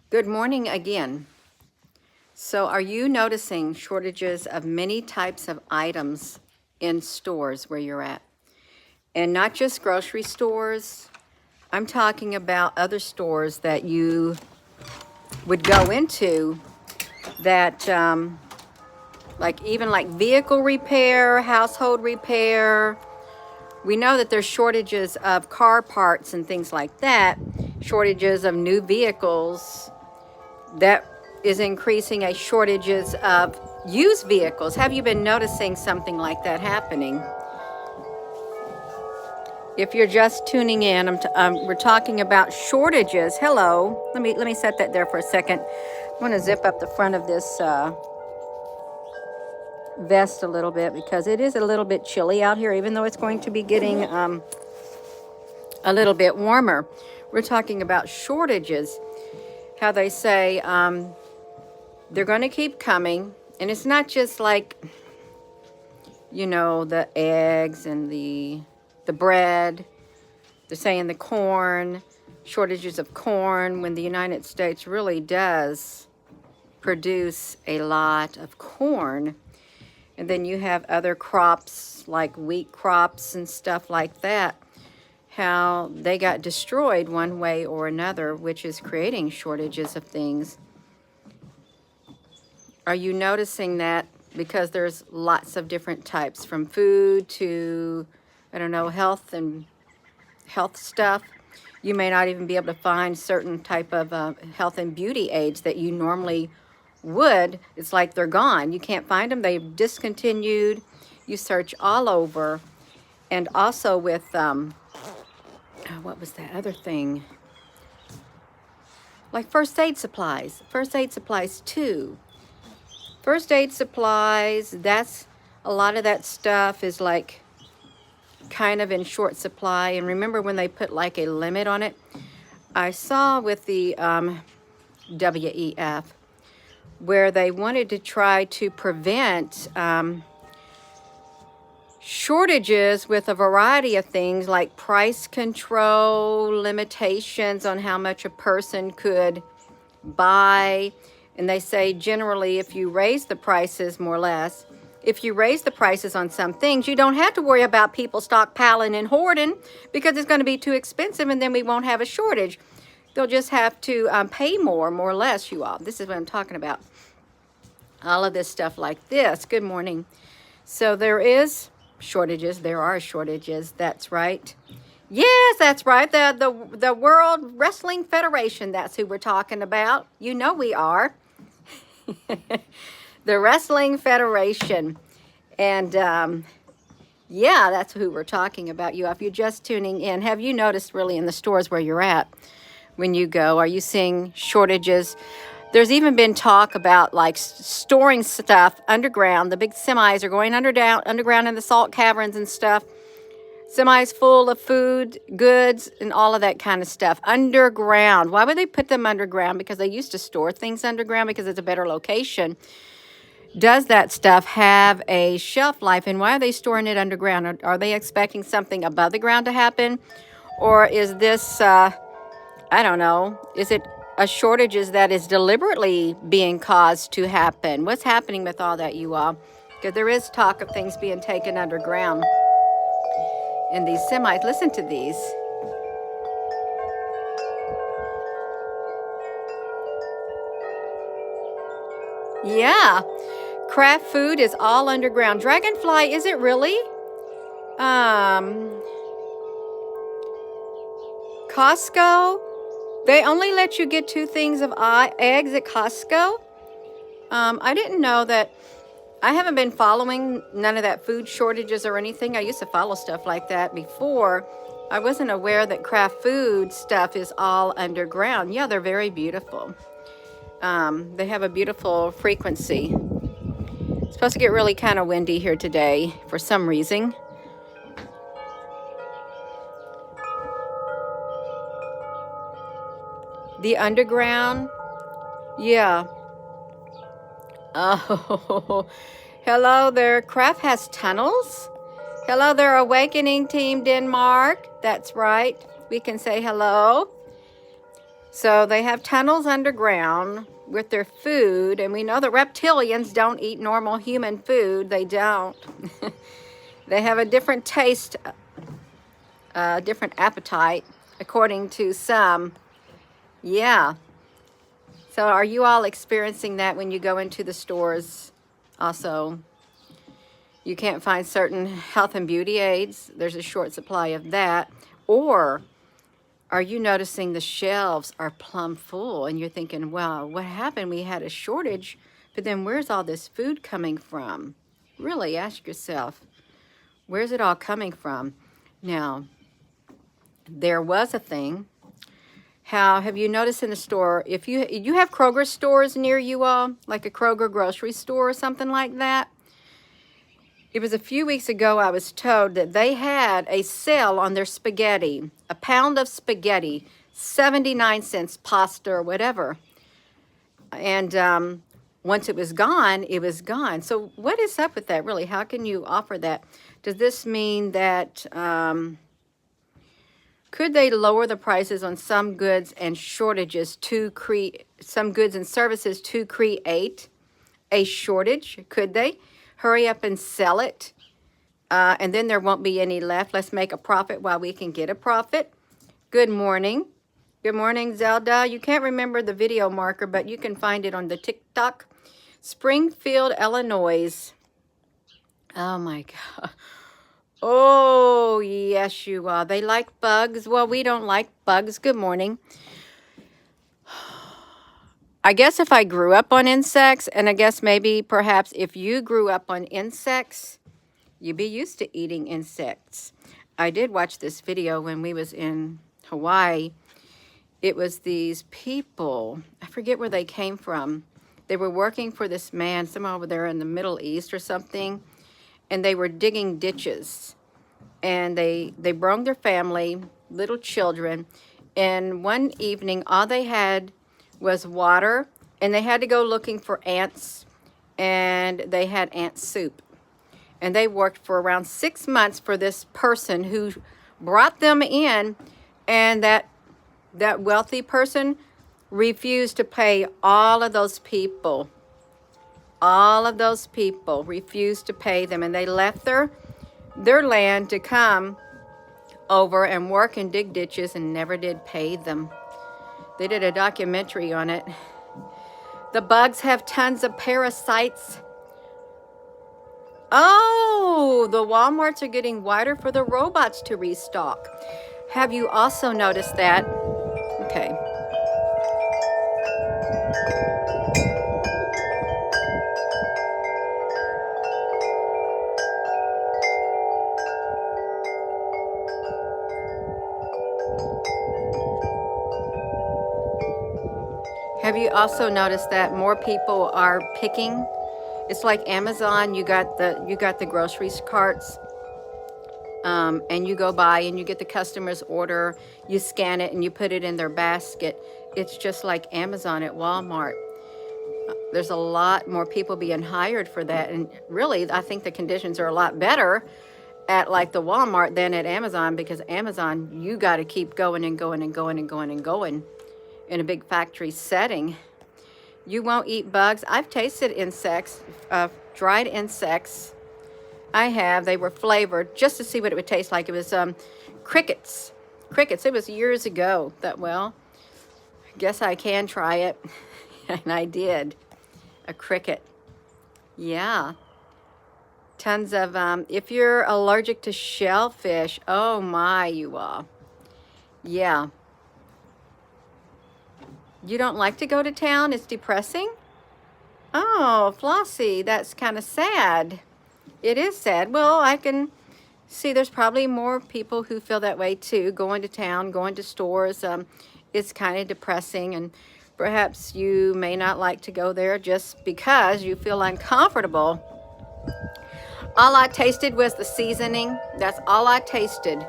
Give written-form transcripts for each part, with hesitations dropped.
Good morning again. So are you noticing shortages of many types of items in stores where you're at? And not just grocery stores. I'm talking about other stores that you would go into that like even like vehicle repair, household repair. We know that there's shortages of car parts and things like that, shortages of new vehicles. That is increasing a shortages of used vehicles. Have you been noticing something like that happening? If you're just tuning in, we're talking about shortages. Hello, let me set that there for a second. I'm going to zip up the front of this vest a little bit because it is a little bit chilly out here, even though it's going to be getting a little bit warmer. We're talking about shortages. How they say they're going to keep coming, and it's not just like, you know, the eggs and the bread. They're saying the corn, shortages of corn, when the United States really does produce a lot of corn. And then you have other crops like wheat crops and stuff like that, how they got destroyed one way or another, which is creating shortages of things. Are you noticing that? Because there's lots of different types, from food to, I don't know, health and health stuff. You may not even be able to find certain type of health and beauty aids that you normally would. It's like they're gone. You can't find them. They've discontinued. You search all over. And also with, what was that other thing? Like first aid supplies. First aid supplies too. First aid supplies, that's a lot of that stuff is like kind of in short supply. And remember when they put like a limit on it? I saw with the WEF where they wanted to try to prevent shortages with a variety of things like price control, limitations on how much a person could buy. And they say generally if you raise the prices more or less, if you raise the prices on some things, you don't have to worry about people stockpiling and hoarding because it's going to be too expensive, and then we won't have a shortage. They'll just have to pay more or less, you all. This is what I'm talking about. All of this stuff like this. Good morning. So there is shortages. There are shortages. That's right. Yes, that's right. The World Wrestling Federation, that's who we're talking about. You know we are. The Wrestling Federation. And yeah, that's who we're talking about. You, if you're just tuning in, have you noticed really in the stores where you're at when you go, are you seeing shortages? There's even been talk about like storing stuff underground. The big semis are going underground in the salt caverns and stuff. Semis full of food, goods, and all of that kind of stuff. Underground. Why would they put them underground? Because they used to store things underground because it's a better location. Does that stuff have a shelf life? And why are they storing it underground? Are they expecting something above the ground to happen? Or is this, I don't know, is it a shortages that is deliberately being caused to happen? What's happening with all that, you all? Because there is talk of things being taken underground in these semis. Listen to these. Yeah. Craft food is all underground. Dragonfly, is it really? Costco, they only let you get 2 things of eggs at Costco. I didn't know that. I haven't been following none of that food shortages or anything. I used to follow stuff like that before. I wasn't aware that craft food stuff is all underground. Yeah, they're very beautiful. They have a beautiful frequency. It's supposed to get really kind of windy here today for some reason. The underground, yeah. Oh, hello there. Craft has tunnels. Hello there, Awakening Team Denmark. That's right. We can say hello. So they have tunnels underground with their food, and we know the reptilians don't eat normal human food. They don't. They have a different taste, different appetite, according to some. Yeah. So are you all experiencing that when you go into the stores? Also, you can't find certain health and beauty aids. There's a short supply of that. Or are you noticing the shelves are plumb full and you're thinking, well, what happened? We had a shortage, but then where's all this food coming from? Really ask yourself, where's it all coming from? Now, there was a thing. How have you noticed in the store, if you have Kroger stores near you all, like a Kroger grocery store or something like that? It was a few weeks ago I was told that they had a sale on their spaghetti, a pound of spaghetti, 79 cents, pasta or whatever. And once it was gone, it was gone. So what is up with that, really? How can you offer that? Does this mean that, could they lower the prices on some goods and shortages to create, some goods and services to create a shortage? Could they? Hurry up and sell it, and then there won't be any left. Let's make a profit while we can get a profit. Good morning. Good morning, Zelda. You can't remember the video marker, but you can find it on the TikTok. Springfield, Illinois. Oh, my God. Oh, yes, you are. They like bugs. Well, we don't like bugs. Good morning. I guess if I grew up on insects, and I guess maybe perhaps if you grew up on insects, you'd be used to eating insects. I did watch this video when we was in Hawaii. It was these people, I forget where they came from. They were working for this man, somewhere over there in the Middle East or something, and they were digging ditches. And they brought their family, little children, and one evening all they had was water, and they had to go looking for ants, and they had ant soup. And they worked for around 6 months for this person who brought them in, and that wealthy person refused to pay all of those people. All of those people refused to pay them, and they left their land to come over and work and dig ditches and never did pay them. They did a documentary on it. The bugs have tons of parasites. Oh, the Walmarts are getting wider for the robots to restock. Have you also noticed that? Okay. Have you also noticed that more people are picking? It's like Amazon. You got the groceries carts, and you go by and you get the customer's order. You scan it and you put it in their basket. It's just like Amazon at Walmart. There's a lot more people being hired for that, and really, I think the conditions are a lot better at like the Walmart than at Amazon, because Amazon, you got to keep going and going and going and going and going in a big factory setting. You won't eat bugs. I've tasted insects, dried insects. I have. They were flavored just to see what it would taste like. It was crickets. Crickets. It was years ago. That, well, I guess I can try it. And I did. A cricket. Yeah. Tons of, if you're allergic to shellfish, oh my, you are. Yeah. You don't like to go to town? It's depressing? Oh, Flossie, that's kind of sad. It is sad. Well, I can see there's probably more people who feel that way too. Going to town, going to stores, it's kind of depressing, and perhaps you may not like to go there just because you feel uncomfortable. All I tasted was the seasoning. That's all I tasted.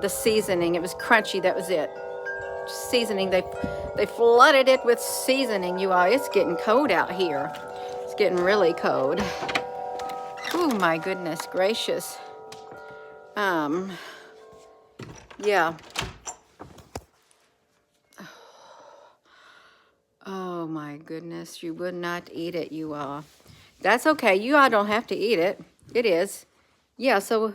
The seasoning. It was crunchy. That was it. Seasoning. They flooded it with seasoning, you all. It's getting cold out here. It's getting really cold. Oh my goodness gracious. Yeah. Oh my goodness, you would not eat it, you all. That's okay. You all don't have to eat it. It is. Yeah, so